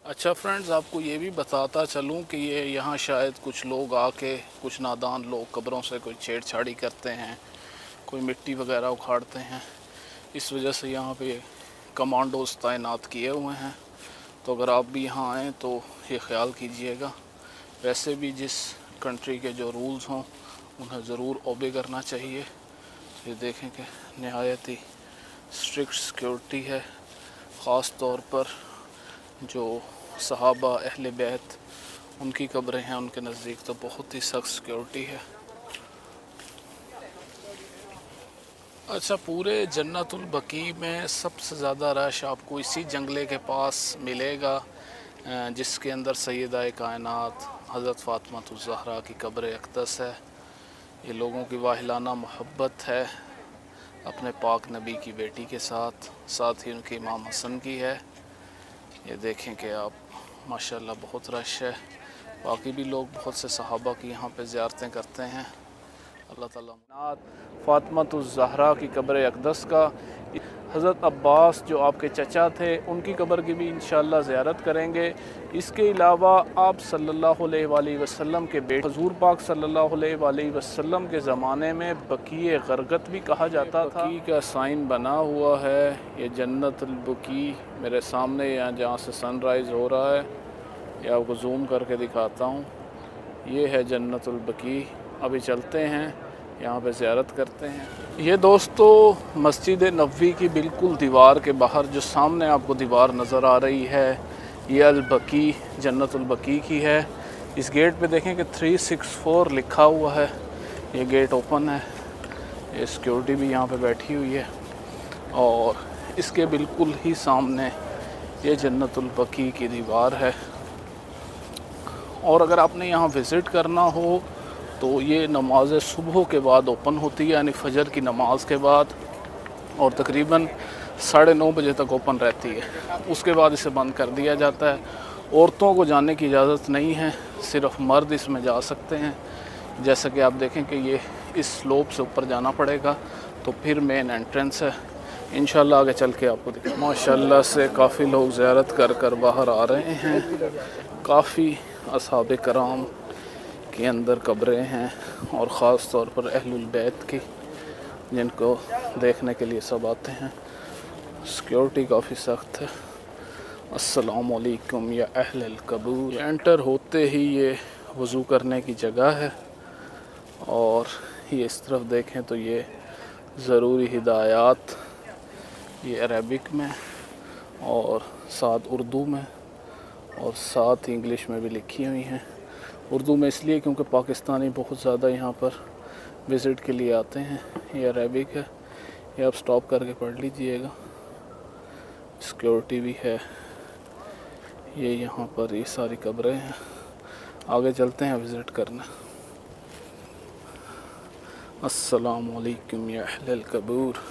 अच्छा फ्रेंड्स, आपको ये भी बताता चलूँ कि ये यहाँ शायद कुछ लोग आके, कुछ नादान लोग कब्रों से कोई छेड़छाड़ी करते हैं, कोई मिट्टी वगैरह उखाड़ते हैं। इस वजह से यहाँ पे कमांडोज तैनात किए हुए हैं। तो अगर आप भी यहाँ आएँ तो ये ख्याल कीजिएगा। वैसे भी जिस कंट्री के जो रूल्स हों उन्हें ज़रूर ओबे करना चाहिए। ये देखें कि नहायत ही स्ट्रिक्ट सिक्योरिटी है, ख़ास तौर पर जो सहाबा अहले बैत उनकी कब्रें हैं, उनके नज़दीक तो बहुत ही सख्त सिक्योरिटी है। अच्छा, पूरे जन्नतुल बकी में सबसे ज़्यादा रश आपको इसी जंगले के पास मिलेगा जिसके अंदर सैयदा कायनात हज़रत फ़ातिमा ज़हरा की कब्र अक़दस है। ये लोगों की वाहिलाना मोहब्बत है अपने पाक नबी की बेटी के साथ, साथ ही उनके इमाम हसन की है। ये देखें कि आप माशाल्लाह बहुत रश है। बाकी भी लोग बहुत से सहाबा की यहाँ पे ज़ियारतें करते हैं। अल्लाह ताला फ़ातिमा ज़हरा की कब्र अक़दस का, हज़रत अब्बास जो आपके चचा थे उनकी कब्र की भी इंशाअल्लाह ज़ियारत करेंगे। इसके अलावा आप सल्लल्लाहु अलैहि वसल्लम के बेटे हुज़ूर पाक सल्लल्लाहु अलैहि वसल्लम के ज़माने में बकीए गरगत भी कहा जाता था। बकी का साइन बना हुआ है, ये जन्नतुल बकी मेरे सामने यहाँ जहाँ से सनराइज़ हो रहा है, ये आपको जूम करके दिखाता हूँ। ये है जन्नतुल बकी। अभी चलते हैं यहाँ पे ज़ियारत करते हैं। ये दोस्तों मस्जिद नबवी की बिल्कुल दीवार के बाहर जो सामने आपको दीवार नज़र आ रही है, ये अल बकी जन्नतुल बकी की है। इस गेट पे देखें कि 364 लिखा हुआ है। ये गेट ओपन है, ये सिक्योरिटी भी यहाँ पे बैठी हुई है और इसके बिल्कुल ही सामने ये जन्नतुल बकी की दीवार है। और अगर आपने यहाँ विज़िट करना हो तो ये नमाज सुबह के बाद ओपन होती है, यानी फ़जर की नमाज के बाद, और तकरीबन 9:30 बजे तक ओपन रहती है। उसके बाद इसे बंद कर दिया जाता है। औरतों को जाने की इजाज़त नहीं है, सिर्फ मर्द इसमें जा सकते हैं। जैसा कि आप देखें कि ये इस स्लोप से ऊपर जाना पड़ेगा तो फिर मेन एंट्रेंस है। इंशाल्लाह आगे चल के आपको दिखा। माशाल्लाह से काफ़ी लोग ज़ियारत कर कर बाहर आ रहे हैं। काफ़ी असहाबे कराम के अंदर कब्रें हैं और ख़ास तौर पर अहलुल बैत की, जिनको देखने के लिए सब आते हैं। सिक्योरिटी काफ़ी सख्त है। अस्सलामु अलैकुम या अहलल कबूर। एंटर होते ही ये वज़ू करने की जगह है और ये इस तरफ देखें तो ये ज़रूरी हिदायत ये अरबिक में और साथ उर्दू में और साथ इंग्लिश में भी लिखी हुई हैं। उर्दू में इसलिए क्योंकि पाकिस्तानी बहुत ज़्यादा यहाँ पर विज़िट के लिए आते हैं। ये अरबिक है, ये आप स्टॉप करके पढ़ लीजिएगा। सिक्योरिटी भी है। ये यहाँ पर ये सारी कब्रें हैं। आगे चलते हैं विज़िट करने। अस्सलामु अलैकुम या अहलल कबूर।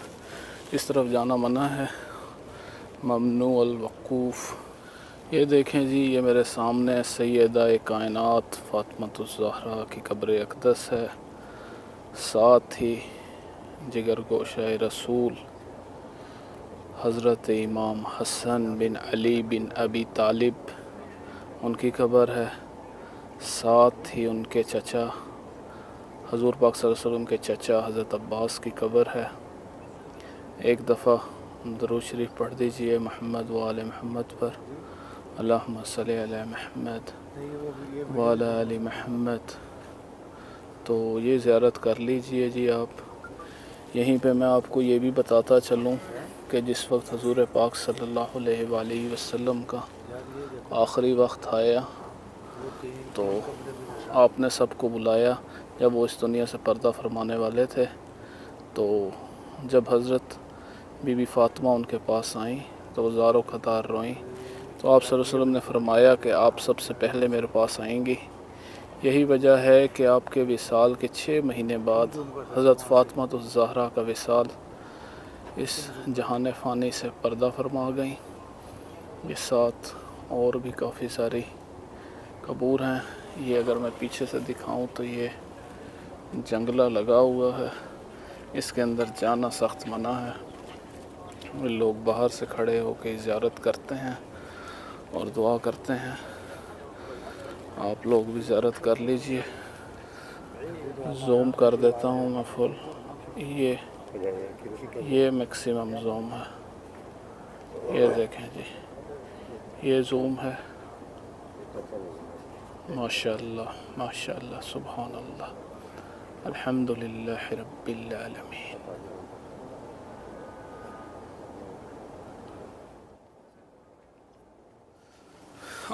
इस तरफ जाना मना है, ममनू अल वक़ूफ़। ये देखें जी, ये मेरे सामने सैयदा कायनात फ़ातिमा ज़हरा की कब्र अक़दस है। साथ ही जिगर गोशा रसूल हज़रत इमाम हसन बिन अली बिन अबी तालिब उनकी कब्र है। साथ ही उनके चचा हुज़ूर पाक सल्लल्लाहु अलैहि वसल्लम के चचा हज़रत अब्बास की कब्र है। एक दफ़ा दरूद शरीफ पढ़ दीजिए मोहम्मद व आले मोहम्मद पर। अल्लाहुम्मा सल्ली अला मुहम्मद व अला आलि मुहम्मद। तो ये ज़ियारत कर लीजिए जी आप। यहीं पे मैं आपको ये भी बताता चलूँ कि जिस वक्त हुज़ूर पाक सल्लल्लाहु अलैहि वसल्लम का आखिरी वक्त आया तो आपने सबको बुलाया। जब वो इस दुनिया से पर्दा फरमाने वाले थे तो जब हज़रत बीबी फ़ातिमा उनके पास आईं तो वो ज़ारो क़तार रोईं। तो आप सल्लल्लाहु अलैहि वसल्लम ने फरमाया कि आप सबसे पहले मेरे पास आएंगी। यही वजह है कि आपके विसाल के 6 महीने बाद हज़रत फ़ातिमा ज़हरा का विसाल इस जहान फ़ानी से पर्दा फरमा गई। ये साथ और भी काफ़ी सारी कब्र हैं। ये अगर मैं पीछे से दिखाऊं तो ये जंगला लगा हुआ है, इसके अंदर जाना सख्त मना है। लोग बाहर से खड़े होकर ज़ियारत करते हैं اور دعا کرتے ہیں آپ لوگ بھی زیارت کر لیجئے۔ زوم کر دیتا ہوں میں فل، یہ میکسیمم زوم ہے، یہ دیکھیں جی، یہ زوم ہے۔ ماشاءاللہ ماشاءاللہ، سبحان اللہ، الحمدللہ رب العالمین۔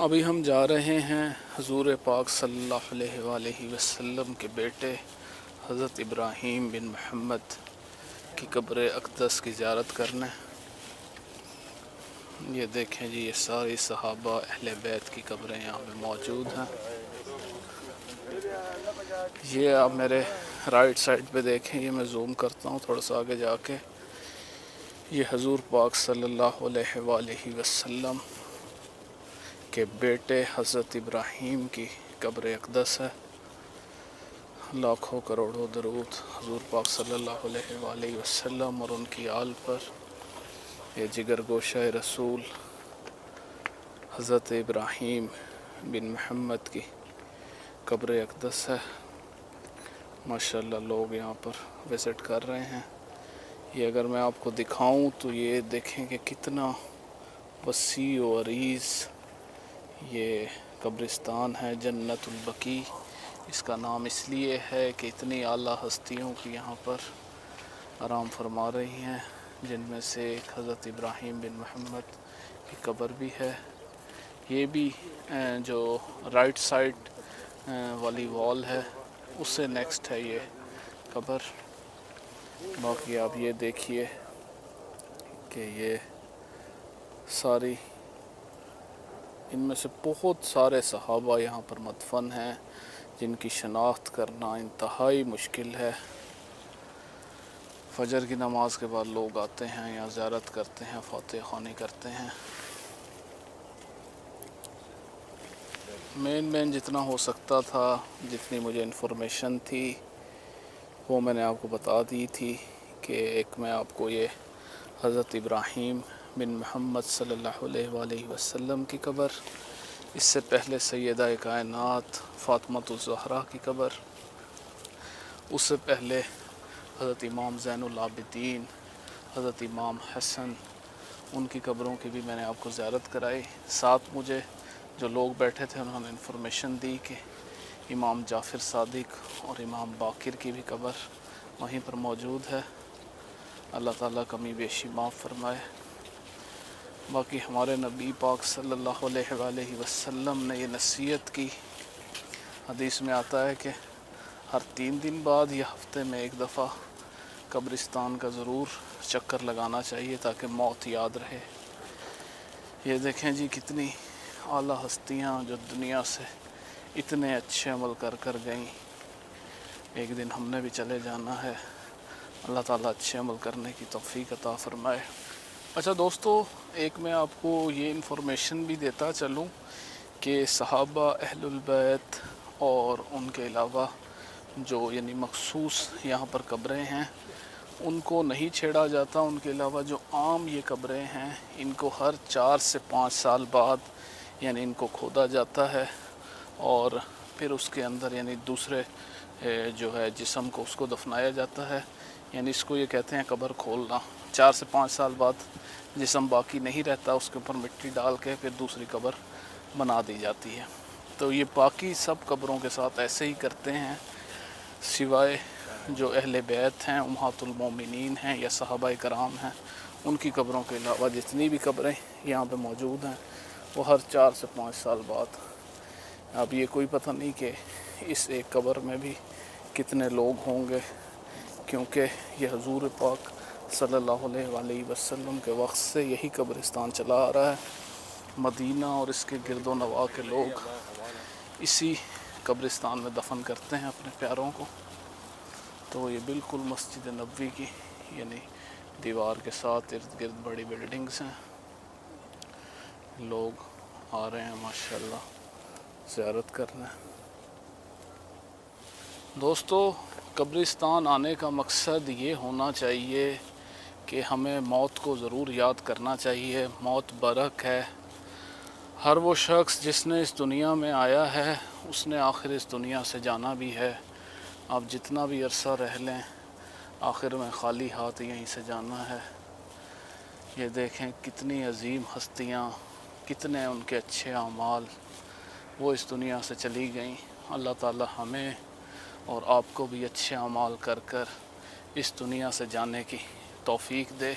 ابھی ہم جا رہے ہیں حضور پاک صلی اللہ علیہ وآلہ وسلم کے بیٹے حضرت ابراہیم بن محمد کی قبر اقدس کی زیارت کرنے۔ یہ دیکھیں جی، یہ ساری صحابہ اہل بیت کی قبریں یہاں پہ موجود ہیں۔ یہ آپ میرے رائٹ سائڈ پہ دیکھیں، یہ میں زوم کرتا ہوں تھوڑا سا آگے جا کے، یہ حضور پاک صلی اللہ علیہ وآلہ وسلم کے بیٹے حضرت ابراہیم کی قبر اقدس ہے۔ لاکھوں کروڑوں درود حضور پاک صلی اللہ علیہ وآلہ وسلم اور ان کی آل پر۔ یہ جگر گوشہ رسول حضرت ابراہیم بن محمد کی قبر اقدس ہے۔ ماشاءاللہ لوگ یہاں پر وزٹ کر رہے ہیں۔ یہ اگر میں آپ کو دکھاؤں تو یہ دیکھیں کہ کتنا وسیع و عریض یہ قبرستان ہے، جنت البقیع اس کا نام اس لیے ہے کہ اتنی اعلیٰ ہستیوں کی یہاں پر آرام فرما رہی ہیں، جن میں سے ایک حضرت ابراہیم بن محمد کی قبر بھی ہے۔ یہ بھی جو رائٹ سائڈ والی وال ہے اس سے نیکسٹ ہے یہ قبر۔ باقی آپ یہ دیکھیے کہ یہ ساری، ان میں سے بہت سارے صحابہ یہاں پر مدفن ہیں جن کی شناخت کرنا انتہائی مشکل ہے۔ فجر کی نماز کے بعد لوگ آتے ہیں یا زیارت کرتے ہیں، فاتح خوانی کرتے ہیں۔ مین جتنا ہو سکتا تھا، جتنی مجھے انفارمیشن تھی وہ میں نے آپ کو بتا دی تھی کہ ایک میں آپ کو یہ حضرت ابراہیم بن محمد صلی اللہ علیہ وآلہ وسلم کی قبر، اس سے پہلے سیدہ کائنات فاطمۃ الزہرا کی قبر، اس سے پہلے حضرت امام زین العابدین، حضرت امام حسن، ان کی قبروں کی بھی میں نے آپ کو زیارت کرائی۔ ساتھ مجھے جو لوگ بیٹھے تھے انہوں نے انفارمیشن دی کہ امام جعفر صادق اور امام باقر کی بھی قبر وہیں پر موجود ہے۔ اللہ تعالیٰ کمی بیشی معاف فرمائے۔ باقی ہمارے نبی پاک صلی اللہ علیہ وآلہ وسلم نے یہ نصیحت کی، حدیث میں آتا ہے کہ ہر 3 دن بعد یا ہفتے میں ایک دفعہ قبرستان کا ضرور چکر لگانا چاہیے تاکہ موت یاد رہے۔ یہ دیکھیں جی کتنی اعلیٰ ہستیاں جو دنیا سے اتنے اچھے عمل کر کر گئیں، ایک دن ہم نے بھی چلے جانا ہے۔ اللہ تعالیٰ اچھے عمل کرنے کی توفیق عطا فرمائے۔ اچھا دوستو، ایک میں آپ کو یہ انفارمیشن بھی دیتا چلوں کہ صحابہ اہل البیت اور ان کے علاوہ جو یعنی مخصوص یہاں پر قبریں ہیں ان کو نہیں چھیڑا جاتا۔ ان کے علاوہ جو عام یہ قبریں ہیں ان کو ہر 4 سے 5 سال بعد یعنی ان کو کھودا جاتا ہے اور پھر اس کے اندر یعنی دوسرے جو ہے جسم کو اس کو دفنایا جاتا ہے، یعنی اس کو یہ کہتے ہیں قبر کھولنا۔ 4 سے 5 سال بعد جسم باقی نہیں رہتا، اس کے اوپر مٹی ڈال کے پھر دوسری قبر بنا دی جاتی ہے۔ تو یہ باقی سب قبروں کے ساتھ ایسے ہی کرتے ہیں، سوائے جو اہل بیت ہیں، امہات المومنین ہیں یا صحابہ کرام ہیں، ان کی قبروں کے علاوہ جتنی بھی قبریں یہاں پہ موجود ہیں وہ ہر 4 سے 5 سال بعد۔ اب یہ کوئی پتہ نہیں کہ اس ایک قبر میں بھی کتنے لوگ ہوں گے، کیونکہ یہ حضور پاک صلی اللہ علیہ وآلہ وسلم کے وقت سے یہی قبرستان چلا آ رہا ہے۔ مدینہ اور اس کے گرد و نواح کے لوگ اسی قبرستان میں دفن کرتے ہیں اپنے پیاروں کو۔ تو یہ بالکل مسجد نبوی کی یعنی دیوار کے ساتھ ارد گرد بڑی بلڈنگز ہیں، لوگ آ رہے ہیں ماشاءاللہ زیارت کرنے۔ دوستو، قبرستان آنے کا مقصد یہ ہونا چاہیے کہ ہمیں موت کو ضرور یاد کرنا چاہیے۔ موت برحق ہے، ہر وہ شخص جس نے اس دنیا میں آیا ہے اس نے آخر اس دنیا سے جانا بھی ہے. آپ جتنا بھی عرصہ رہ لیں آخر میں خالی ہاتھ یہیں سے جانا ہے. یہ دیکھیں کتنی عظیم ہستیاں، کتنے ان کے اچھے اعمال وہ اس دنیا سے چلی گئیں. اللہ تعالی ہمیں اور آپ کو بھی اچھے اعمال کر کر اس دنیا سے جانے کی توفیق دے.